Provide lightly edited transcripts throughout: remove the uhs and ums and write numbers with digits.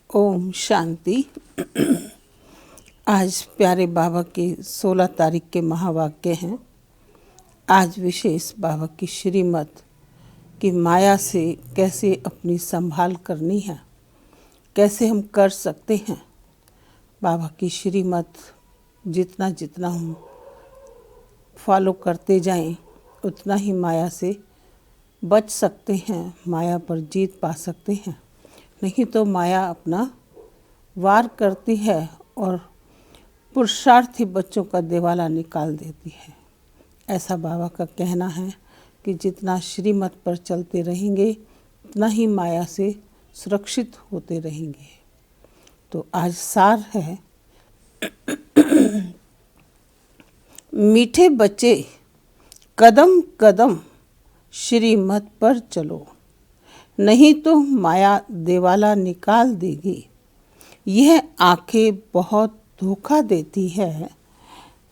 ओम शांति। आज प्यारे बाबा के 16 तारीख के महावाक्य हैं। आज विशेष बाबा की श्रीमत कि माया से कैसे अपनी संभाल करनी है, कैसे हम कर सकते हैं। बाबा की श्रीमत जितना जितना हम फॉलो करते जाएं, उतना ही माया से बच सकते हैं, माया पर जीत पा सकते हैं। नहीं तो माया अपना वार करती है और पुरुषार्थी बच्चों का दिवाला निकाल देती है। ऐसा बाबा का कहना है कि जितना श्रीमत पर चलते रहेंगे उतना ही माया से सुरक्षित होते रहेंगे। तो आज सार है, मीठे बच्चे कदम कदम श्रीमत पर चलो, नहीं तो माया दिवाला निकाल देगी। यह आंखें बहुत धोखा देती है,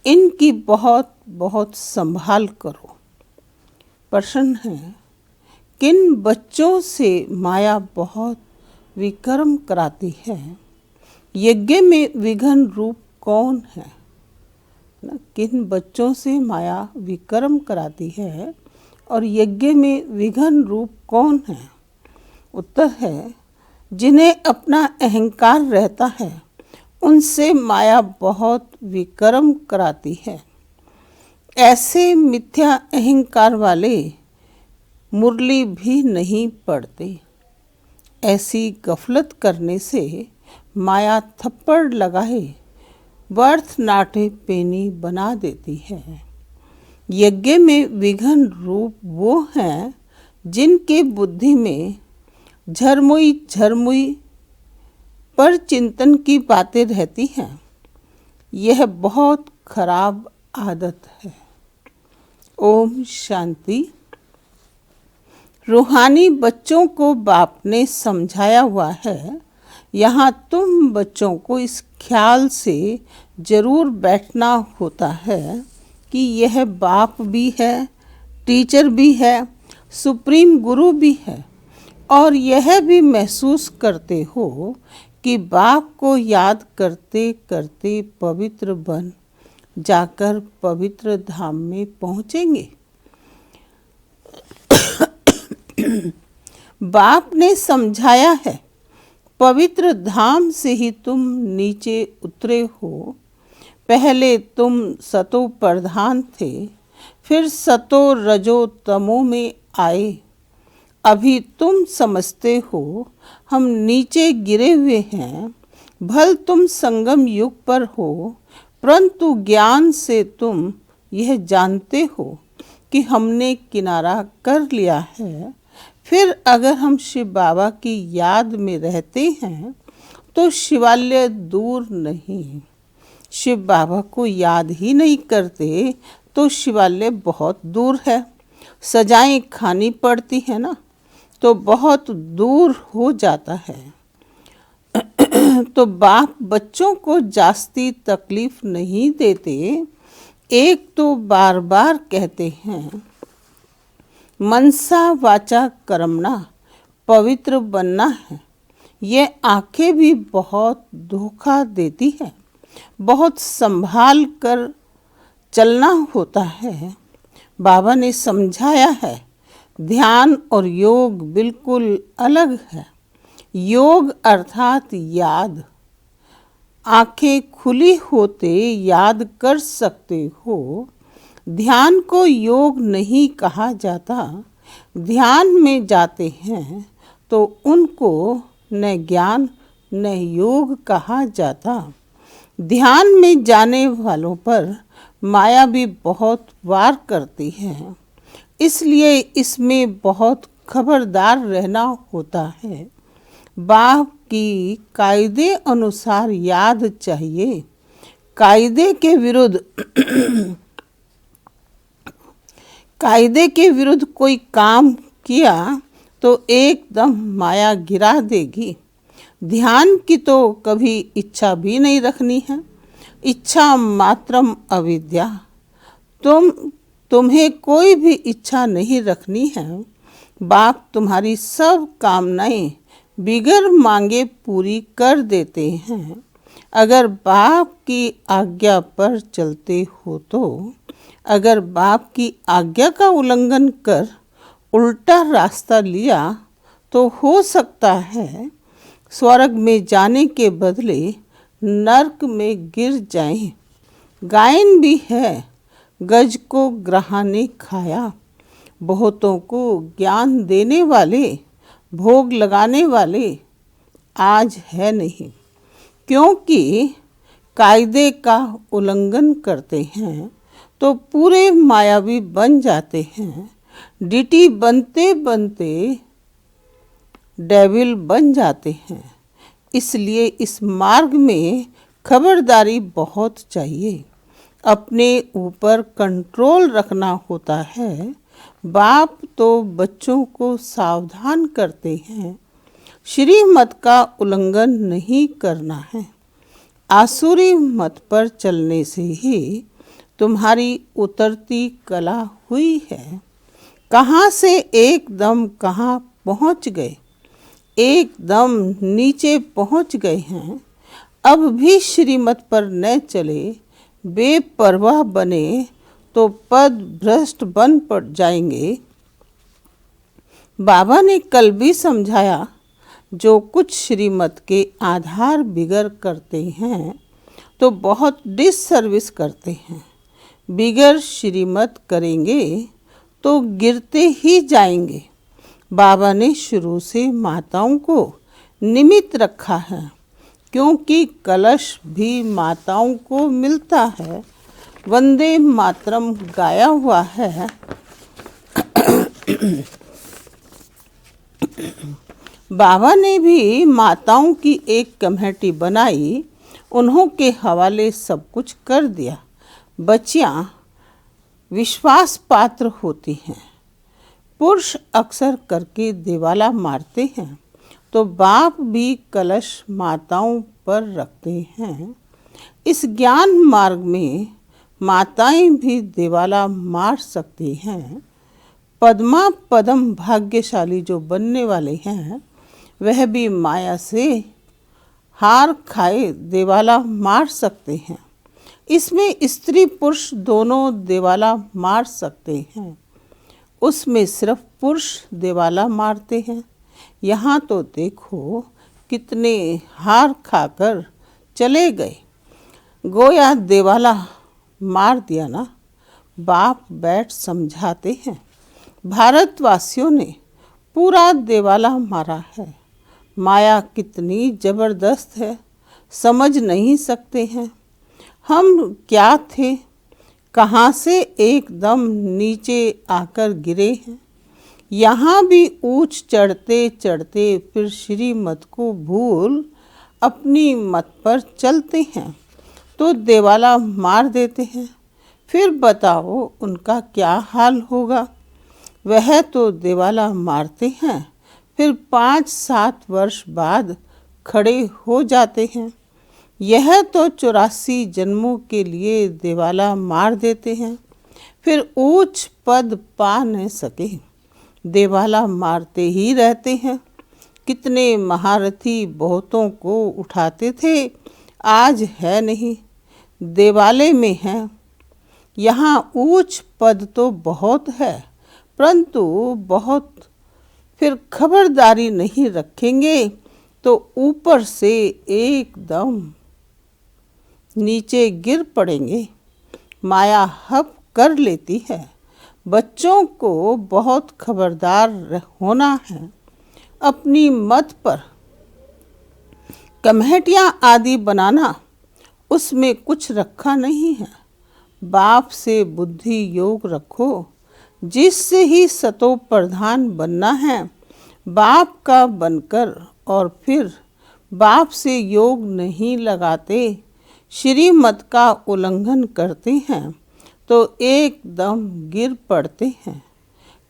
इनकी बहुत बहुत संभाल करो। प्रश्न है, किन बच्चों से माया बहुत विकर्म कराती है? यज्ञ में विघ्न रूप कौन है? किन बच्चों से माया विकर्म कराती है और यज्ञ में विघ्न रूप कौन है? उत्तर है, जिन्हें अपना अहंकार रहता है उनसे माया बहुत विकर्म कराती है। ऐसे मिथ्या अहंकार वाले मुरली भी नहीं पढ़ते। ऐसी गफलत करने से माया थप्पड़ लगाए व्यर्थ नाटे पेनी बना देती है। यज्ञ में विघ्न रूप वो हैं जिनके बुद्धि में झरमुई झरमुई पर चिंतन की बातें रहती हैं। यह बहुत खराब आदत है। ओम शांति। रूहानी बच्चों को बाप ने समझाया हुआ है। यहाँ तुम बच्चों को इस ख्याल से जरूर बैठना होता है कि यह बाप भी है, टीचर भी है, सुप्रीम गुरु भी है, और यह भी महसूस करते हो कि बाप को याद करते करते पवित्र बन जाकर पवित्र धाम में पहुँचेंगे। बाप ने समझाया है, पवित्र धाम से ही तुम नीचे उतरे हो। पहले तुम सतो प्रधान थे, फिर सतो रजो तमो में आए। अभी तुम समझते हो हम नीचे गिरे हुए हैं। भल तुम संगम युग पर हो, परंतु ज्ञान से तुम यह जानते हो कि हमने किनारा कर लिया है। फिर अगर हम शिव बाबा की याद में रहते हैं तो शिवालय दूर नहीं। शिव बाबा को याद ही नहीं करते तो शिवालय बहुत दूर है। सजाएं खानी पड़ती है ना, तो बहुत दूर हो जाता है। तो बाप बच्चों को जास्ती तकलीफ नहीं देते। एक तो बार बार कहते हैं, मनसा वाचा कर्मणा, पवित्र बनना है। ये आंखें भी बहुत धोखा देती है। बहुत संभाल कर चलना होता है। बाबा ने समझाया है, ध्यान और योग बिल्कुल अलग है। योग अर्थात याद। आंखें खुली होते याद कर सकते हो। ध्यान को योग नहीं कहा जाता। ध्यान में जाते हैं तो उनको न ज्ञान न योग कहा जाता। ध्यान में जाने वालों पर माया भी बहुत वार करती है, इसलिए इसमें बहुत खबरदार रहना होता है। बाप की कायदे अनुसार याद चाहिए। कायदे के विरुद्ध कोई काम किया तो एकदम माया गिरा देगी। ध्यान की तो कभी इच्छा भी नहीं रखनी है। इच्छा मात्रम अविद्या। तुम्हें कोई भी इच्छा नहीं रखनी है। बाप तुम्हारी सब कामनाएं बिगर मांगे पूरी कर देते हैं। अगर बाप की आज्ञा पर चलते हो तो, अगर बाप की आज्ञा का उल्लंघन कर उल्टा रास्ता लिया तो हो सकता है स्वर्ग में जाने के बदले नरक में गिर जाएं। गायन भी है, गज को ग्राह ने खाया। बहुतों को ज्ञान देने वाले, भोग लगाने वाले आज है नहीं, क्योंकि कायदे का उल्लंघन करते हैं तो पूरे मायावी बन जाते हैं। डीटी बनते बनते डेविल बन जाते हैं। इसलिए इस मार्ग में खबरदारी बहुत चाहिए। अपने ऊपर कंट्रोल रखना होता है। बाप तो बच्चों को सावधान करते हैं, श्रीमत का उल्लंघन नहीं करना है। आसुरी मत पर चलने से ही तुम्हारी उतरती कला हुई है। कहाँ से एकदम कहाँ पहुँच गए, एकदम नीचे पहुँच गए हैं। अब भी श्रीमत पर न चले, बेपरवाह बने तो पद भ्रष्ट बन पड़ जाएंगे। बाबा ने कल भी समझाया, जो कुछ श्रीमत के आधार बिगर करते हैं तो बहुत डिससर्विस करते हैं। बिगर श्रीमत करेंगे तो गिरते ही जाएंगे। बाबा ने शुरू से माताओं को निमित्त रखा है, क्योंकि कलश भी माताओं को मिलता है। वंदे मातरम गाया हुआ है। बाबा ने भी माताओं की एक कमेटी बनाई, उन्हों के हवाले सब कुछ कर दिया। बच्चियां विश्वास पात्र होती हैं। पुरुष अक्सर करके दिवाला मारते हैं तो बाप भी कलश माताओं पर रखते हैं। इस ज्ञान मार्ग में माताएं भी दिवाला मार सकती हैं। पद्मा पदम भाग्यशाली जो बनने वाले हैं वह भी माया से हार खाए दिवाला मार सकते हैं। इसमें स्त्री पुरुष दोनों दिवाला मार सकते हैं। उसमें सिर्फ पुरुष दिवाला मारते हैं। यहाँ तो देखो कितने हार खाकर चले गए, गोया दिवाला मार दिया ना। बाप बैठ समझाते हैं, भारतवासियों ने पूरा दिवाला मारा है। माया कितनी जबरदस्त है, समझ नहीं सकते हैं। हम क्या थे, कहाँ से एकदम नीचे आकर गिरे हैं। यहाँ भी ऊंच चढ़ते चढ़ते फिर श्रीमत को भूल अपनी मत पर चलते हैं तो दिवाला मार देते हैं। फिर बताओ उनका क्या हाल होगा। वह तो दिवाला मारते हैं, फिर 5-7 वर्ष बाद खड़े हो जाते हैं। यह तो 84 जन्मों के लिए दिवाला मार देते हैं, फिर ऊंच पद पा न सके, दिवाला मारते ही रहते हैं। कितने महारथी बहुतों को उठाते थे, आज है नहीं, दिवाले में है। यहाँ ऊंच पद तो बहुत है, परंतु बहुत फिर खबरदारी नहीं रखेंगे तो ऊपर से एकदम नीचे गिर पड़ेंगे। माया हप कर लेती है। बच्चों को बहुत खबरदार होना है। अपनी मत पर कमेटियाँ आदि बनाना, उसमें कुछ रखा नहीं है। बाप से बुद्धि योग रखो, जिससे ही सतो प्रधान बनना है। बाप का बनकर और फिर बाप से योग नहीं लगाते, श्रीमत का उल्लंघन करते हैं तो एकदम गिर पड़ते हैं।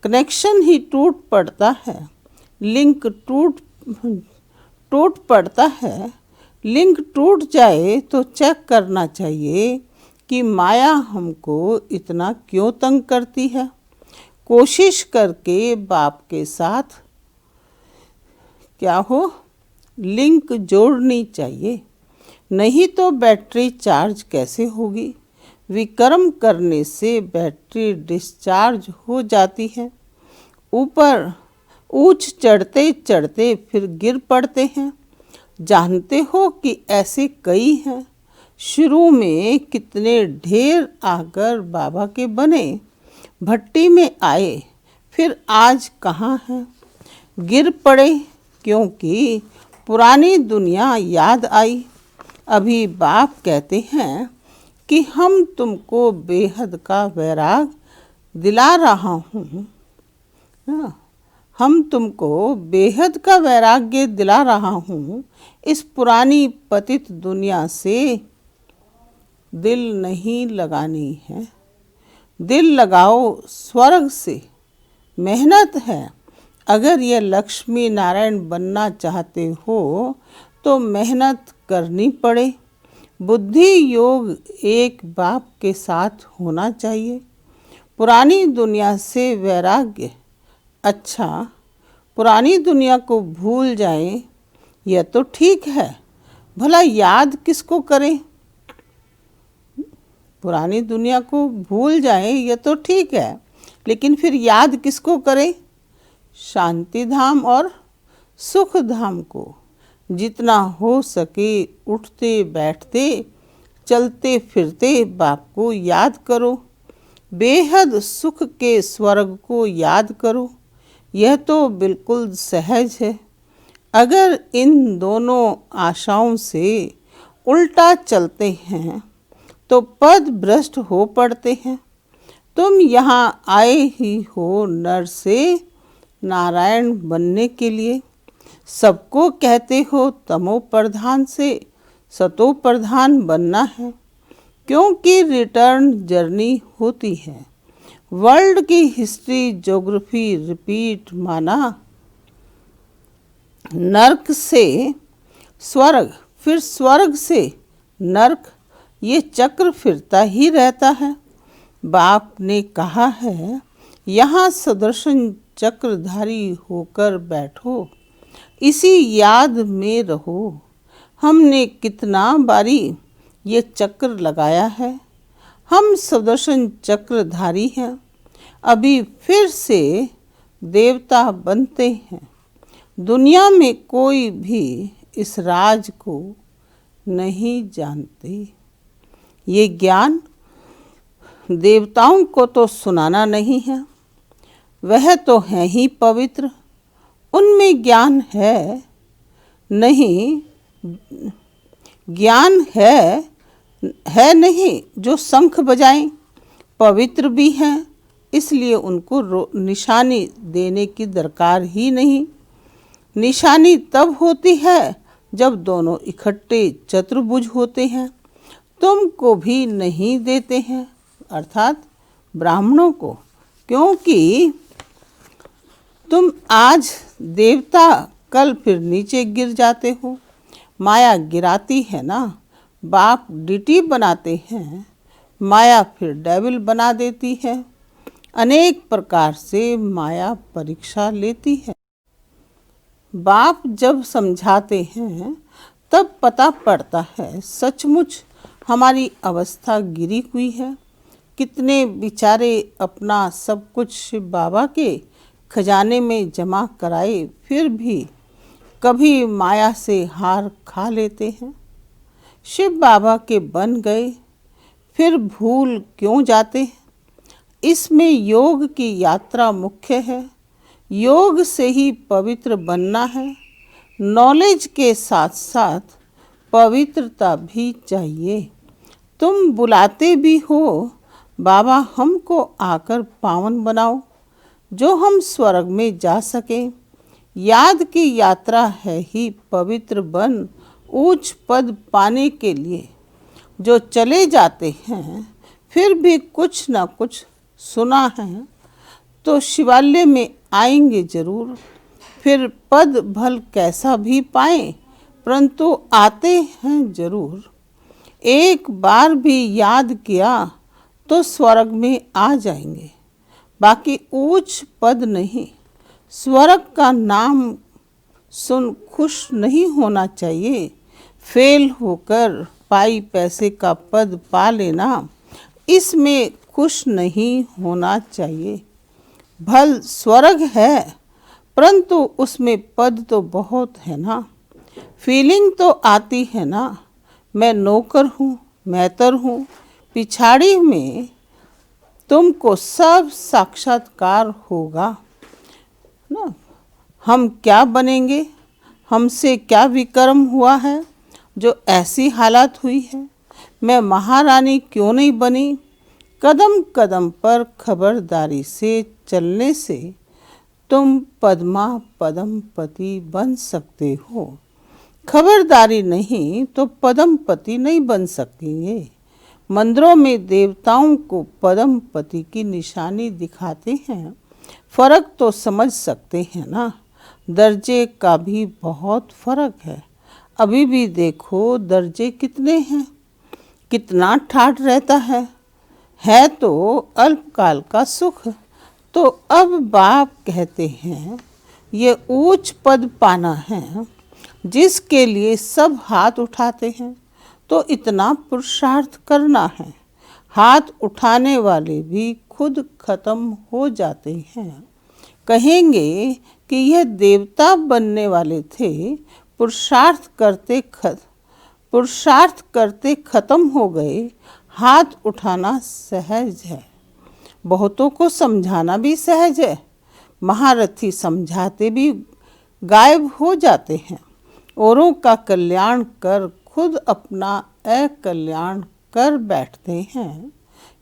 कनेक्शन ही टूट पड़ता है, लिंक टूट पड़ता है। लिंक टूट जाए तो चेक करना चाहिए कि माया हमको इतना क्यों तंग करती है। कोशिश करके बाप के साथ क्या हो, लिंक जोड़नी चाहिए, नहीं तो बैटरी चार्ज कैसे होगी। विकर्म करने से बैटरी डिस्चार्ज हो जाती है। ऊपर ऊंच चढ़ते चढ़ते फिर गिर पड़ते हैं। जानते हो कि ऐसे कई हैं। शुरू में कितने ढेर आकर बाबा के बने, भट्टी में आए, फिर आज कहाँ हैं। गिर पड़े क्योंकि पुरानी दुनिया याद आई। अभी बाप कहते हैं कि हम तुमको बेहद का वैराग दिला रहा हूँ। हम तुमको बेहद का वैराग्य दिला रहा हूँ। इस पुरानी पतित दुनिया से दिल नहीं लगानी है। दिल लगाओ स्वर्ग से। मेहनत है। अगर ये लक्ष्मी नारायण बनना चाहते हो तो मेहनत करनी पड़े। बुद्धि योग एक बाप के साथ होना चाहिए। पुरानी दुनिया से वैराग्य। अच्छा, पुरानी दुनिया को भूल जाएं, यह तो ठीक है। भला याद किसको करें। पुरानी दुनिया को भूल जाएं, यह तो ठीक है, लेकिन फिर याद किसको करें। शांति धाम और सुख धाम को। जितना हो सके उठते बैठते चलते फिरते बाप को याद करो। बेहद सुख के स्वर्ग को याद करो। यह तो बिल्कुल सहज है। अगर इन दोनों आशाओं से उल्टा चलते हैं तो पद भ्रष्ट हो पड़ते हैं। तुम यहाँ आए ही हो नर से नारायण बनने के लिए। सबको कहते हो तमो प्रधान से सतो प्रधान बनना है, क्योंकि रिटर्न जर्नी होती है। वर्ल्ड की हिस्ट्री ज्योग्राफी रिपीट माना। नर्क से स्वर्ग, फिर स्वर्ग से नर्क, ये चक्र फिरता ही रहता है। बाप ने कहा है यहाँ सुदर्शन चक्रधारी होकर बैठो, इसी याद में रहो। हमने कितना बारी ये चक्र लगाया है। हम सुदर्शन चक्रधारी हैं। अभी फिर से देवता बनते हैं। दुनिया में कोई भी इस राज को नहीं जानते। ये ज्ञान देवताओं को तो सुनाना नहीं है, वह तो हैं ही पवित्र। उनमें ज्ञान है नहीं, ज्ञान है नहीं जो शंख बजाएं। पवित्र भी हैं, इसलिए उनको निशानी देने की दरकार ही नहीं। निशानी तब होती है जब दोनों इकट्ठे चतुर्भुज होते हैं। तुमको भी नहीं देते हैं, अर्थात ब्राह्मणों को, क्योंकि तुम आज देवता कल फिर नीचे गिर जाते हो। माया गिराती है ना। बाप डिटी बनाते हैं, माया फिर डेविल बना देती है। अनेक प्रकार से माया परीक्षा लेती है। बाप जब समझाते हैं तब पता पड़ता है सचमुच हमारी अवस्था गिरी हुई है। कितने बेचारे अपना सब कुछ शिव बाबा के खजाने में जमा कराए, फिर भी कभी माया से हार खा लेते हैं। शिव बाबा के बन गए, फिर भूल क्यों जाते हैं। इसमें योग की यात्रा मुख्य है। योग से ही पवित्र बनना है। नॉलेज के साथ साथ पवित्रता भी चाहिए। तुम बुलाते भी हो, बाबा हमको आकर पावन बनाओ, जो हम स्वर्ग में जा सकें। याद की यात्रा है ही पवित्र बन ऊंच पद पाने के लिए। जो चले जाते हैं फिर भी कुछ न कुछ सुना है तो शिवालय में आएंगे जरूर। फिर पद भल कैसा भी पाएं, परंतु आते हैं जरूर। एक बार भी याद किया तो स्वर्ग में आ जाएंगे। बाकी ऊंच पद नहीं। स्वर्ग का नाम सुन खुश नहीं होना चाहिए। फेल होकर पाई पैसे का पद पा लेना, इसमें खुश नहीं होना चाहिए। भल स्वर्ग है, परंतु उसमें पद तो बहुत है ना। फीलिंग तो आती है ना, मैं नौकर हूँ, मेहतर हूँ। पिछाड़ी में तुमको सब साक्षात्कार होगा ना। हम क्या बनेंगे, हमसे क्या विक्रम हुआ है जो ऐसी हालत हुई है। मैं महारानी क्यों नहीं बनी। कदम कदम पर खबरदारी से चलने से तुम पद्मा पद्मपति बन सकते हो। खबरदारी नहीं तो पद्मपति नहीं बन सकेंगे। मंदिरों में देवताओं को पद्मपति की निशानी दिखाते हैं, फर्क तो समझ सकते हैं ना। दर्जे का भी बहुत फर्क है। अभी भी देखो दर्जे कितने हैं, कितना ठाठ रहता है तो अल्पकाल का सुख। तो अब बाप कहते हैं ये ऊंच पद पाना है जिसके लिए सब हाथ उठाते हैं, तो इतना पुरुषार्थ करना है। हाथ उठाने वाले भी खुद खत्म हो जाते हैं। कहेंगे कि यह देवता बनने वाले थे, पुरुषार्थ करते खत्म हो गए। हाथ उठाना सहज है, बहुतों को समझाना भी सहज है। महारथी समझाते भी गायब हो जाते हैं। औरों का कल्याण कर खुद अपना अकल्याण कर बैठते हैं।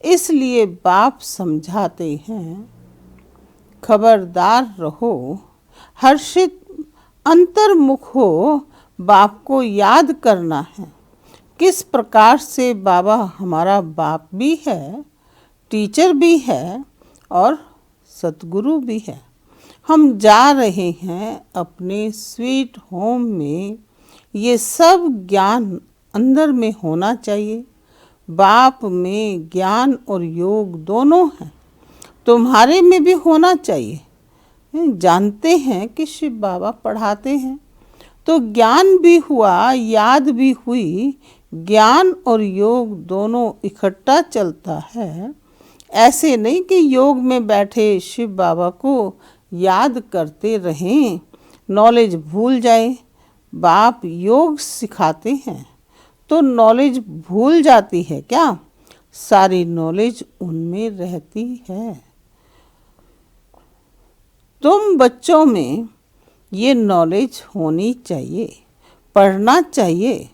इसलिए बाप समझाते हैं, खबरदार रहो, हर्षित अंतर्मुख हो। बाप को याद करना है। किस प्रकार से बाबा हमारा बाप भी है, टीचर भी है और सतगुरु भी है। हम जा रहे हैं अपने स्वीट होम में। ये सब ज्ञान अंदर में होना चाहिए। बाप में ज्ञान और योग दोनों हैं, तुम्हारे में भी होना चाहिए। जानते हैं कि शिव बाबा पढ़ाते हैं, तो ज्ञान भी हुआ, याद भी हुई। ज्ञान और योग दोनों इकट्ठा चलता है। ऐसे नहीं कि योग में बैठे शिव बाबा को याद करते रहें, नॉलेज भूल जाए। बाप योग सिखाते हैं तो नॉलेज भूल जाती है क्या? सारी नॉलेज उनमें रहती है। तुम बच्चों में ये नॉलेज होनी चाहिए, पढ़ना चाहिए।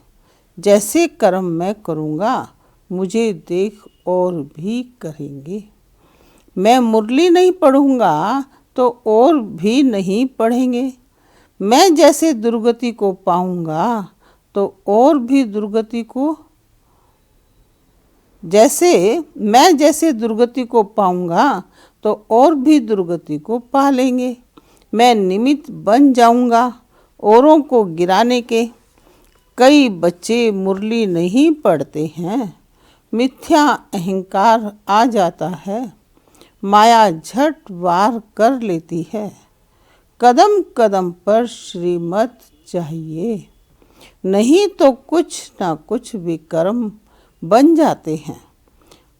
जैसे कर्म मैं करूँगा, मुझे देख और भी करेंगे। मैं मुरली नहीं पढ़ूँगा तो और भी नहीं पढ़ेंगे। मैं जैसे दुर्गति को पाऊँगा तो और भी दुर्गति को मैं जैसे दुर्गति को पाऊँगा तो और भी दुर्गति को पा लेंगे। मैं निमित्त बन जाऊँगा औरों को गिराने के। कई बच्चे मुरली नहीं पढ़ते हैं, मिथ्या अहंकार आ जाता है, माया झट वार कर लेती है। कदम कदम पर श्रीमत चाहिए, नहीं तो कुछ ना कुछ विकर्म बन जाते हैं।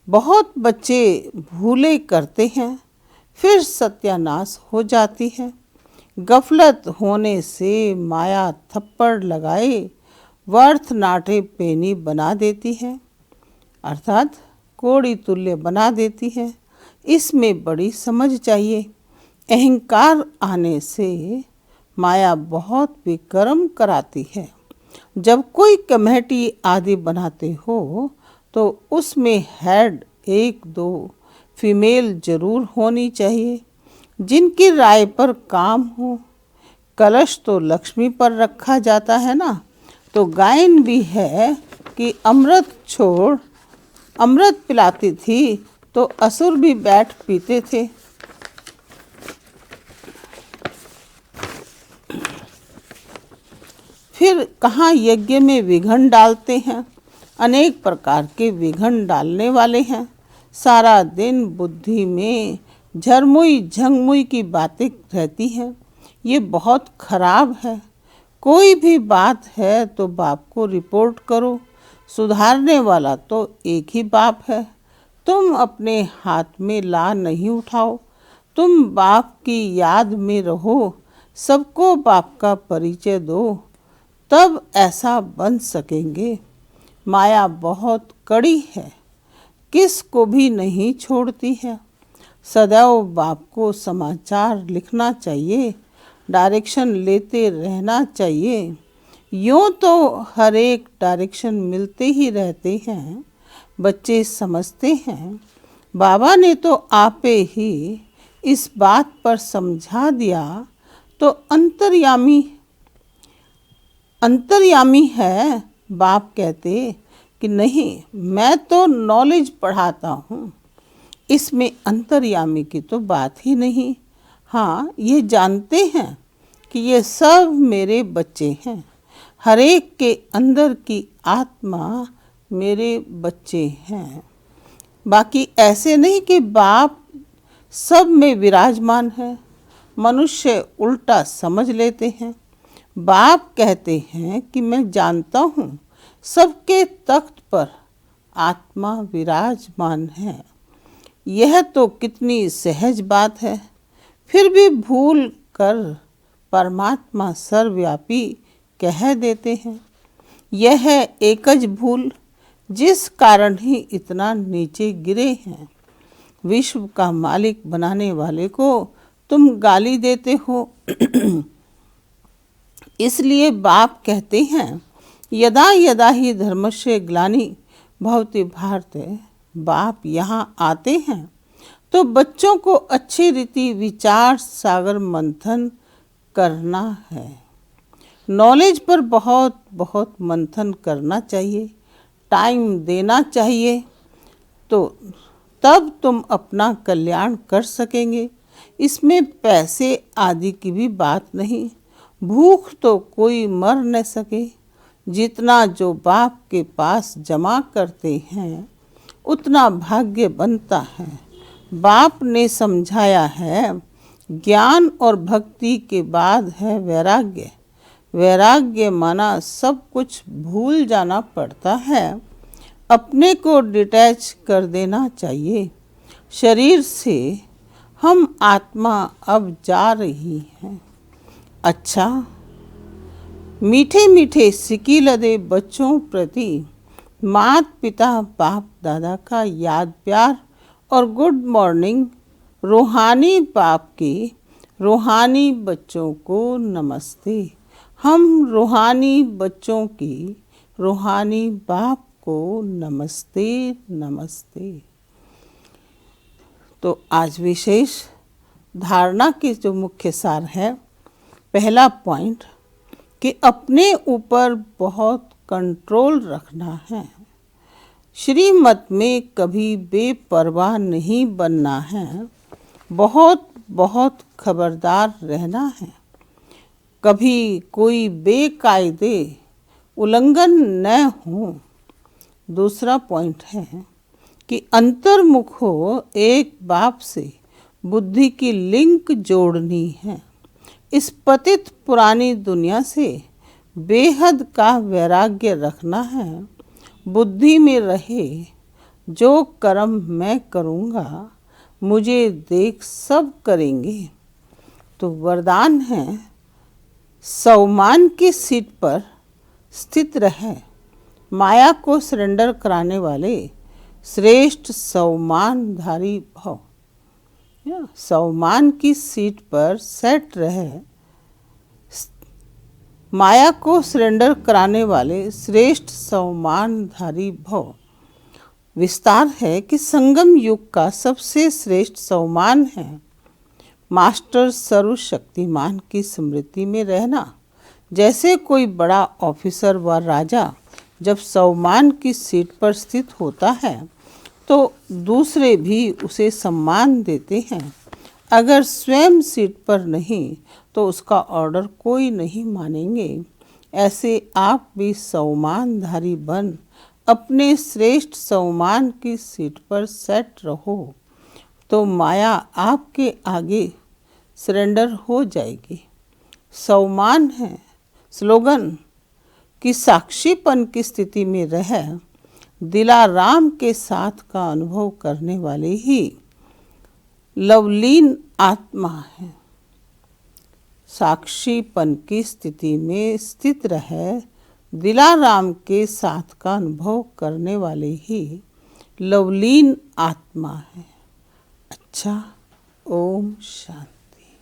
बहुत बच्चे भूले करते हैं, फिर सत्यानाश हो जाती है। गफलत होने से माया थप्पड़ लगाए व्यर्थ नाटे पेनी बना देती है, अर्थात कोड़ी तुल्य बना देती है। इसमें बड़ी समझ चाहिए। अहंकार आने से माया बहुत विकर्म कराती है। जब कोई कमेटी आदि बनाते हो तो उसमें हेड 1-2 फीमेल जरूर होनी चाहिए, जिनकी राय पर काम हो। कलश तो लक्ष्मी पर रखा जाता है ना, तो गायन भी है कि अमृत पिलाती थी तो असुर भी बैठ पीते थे। फिर कहाँ यज्ञ में विघ्न डालते हैं। अनेक प्रकार के विघ्न डालने वाले हैं। सारा दिन बुद्धि में झरमुई झंगमुई की बातें रहती हैं। ये बहुत खराब है। कोई भी बात है तो बाप को रिपोर्ट करो। सुधारने वाला तो एक ही बाप है। तुम अपने हाथ में ला नहीं उठाओ। तुम बाप की याद में रहो। सबको बाप का परिचय दो, तब ऐसा बन सकेंगे। माया बहुत कड़ी है, किस को भी नहीं छोड़ती है। सदैव बाप को समाचार लिखना चाहिए, डायरेक्शन लेते रहना चाहिए। यूँ तो हर एक डायरेक्शन मिलते ही रहते हैं। बच्चे समझते हैं बाबा ने तो आपे ही इस बात पर समझा दिया, तो अंतर्यामी है। बाप कहते कि नहीं, मैं तो नॉलेज पढ़ाता हूँ, इसमें अंतर्यामी की तो बात ही नहीं। हाँ, ये जानते हैं कि ये सब मेरे बच्चे हैं। हर एक के अंदर की आत्मा मेरे बच्चे हैं। बाकी ऐसे नहीं कि बाप सब में विराजमान है। मनुष्य उल्टा समझ लेते हैं। बाप कहते हैं कि मैं जानता हूँ सबके तख्त पर आत्मा विराजमान है। यह तो कितनी सहज बात है। फिर भी भूल कर परमात्मा सर्वव्यापी कह देते हैं। यह है एकज भूल, जिस कारण ही इतना नीचे गिरे हैं। विश्व का मालिक बनाने वाले को तुम गाली देते हो। इसलिए बाप कहते हैं यदा यदा ही धर्मस्य ग्लानि भवति भारते। बाप यहाँ आते हैं तो बच्चों को अच्छी रीति विचार सागर मंथन करना है। नॉलेज पर बहुत बहुत मंथन करना चाहिए, टाइम देना चाहिए, तो तब तुम अपना कल्याण कर सकेंगे। इसमें पैसे आदि की भी बात नहीं। भूख तो कोई मर न सके। जितना जो बाप के पास जमा करते हैं उतना भाग्य बनता है। बाप ने समझाया है ज्ञान और भक्ति के बाद है वैराग्य। वैराग्य माना सब कुछ भूल जाना पड़ता है। अपने को डिटैच कर देना चाहिए। शरीर से हम आत्मा अब जा रही हैं। अच्छा, मीठे मीठे सिकी लदे बच्चों प्रति माता पिता बाप दादा का याद प्यार और गुड मॉर्निंग। रूहानी बाप के रूहानी बच्चों को नमस्ते। हम रूहानी बच्चों की रूहानी बाप को नमस्ते नमस्ते। तो आज विशेष धारणा के जो मुख्य सार है, पहला पॉइंट कि अपने ऊपर बहुत कंट्रोल रखना है। श्रीमत में कभी बेपरवाह नहीं बनना है। बहुत बहुत खबरदार रहना है। कभी कोई बेकायदे उल्लंघन न हो। दूसरा पॉइंट है कि अंतर्मुख हो। एक बाप से बुद्धि की लिंक जोड़नी है। इस पतित पुरानी दुनिया से बेहद का वैराग्य रखना है। बुद्धि में रहे जो कर्म मैं करूँगा मुझे देख सब करेंगे। तो वरदान है सौमान की सीट पर स्थित रहे। माया को सरेंडर कराने वाले श्रेष्ठ सौमानधारी भव। सौमान की सीट पर सेट रहे। माया को सरेंडर कराने वाले श्रेष्ठ सौमानधारी भव। विस्तार है कि संगम युग का सबसे श्रेष्ठ सौमान है मास्टर सर्वशक्तिमान की स्मृति में रहना। जैसे कोई बड़ा ऑफिसर व राजा जब सौमान की सीट पर स्थित होता है तो दूसरे भी उसे सम्मान देते हैं। अगर स्वयं सीट पर नहीं तो उसका ऑर्डर कोई नहीं मानेंगे। ऐसे आप भी सौमानधारी बन अपने श्रेष्ठ सौमान की सीट पर सेट रहो। तो माया आपके आगे सरेंडर हो जाएगी। सम्मान है स्लोगन कि साक्षीपन की स्थिति में रह दिलाराम के साथ का अनुभव करने वाले ही लवलीन आत्मा है। साक्षीपन की स्थिति में स्थित रह दिलाराम के साथ का अनुभव करने वाले ही लवलीन आत्मा है। अच्छा, ओम शांति।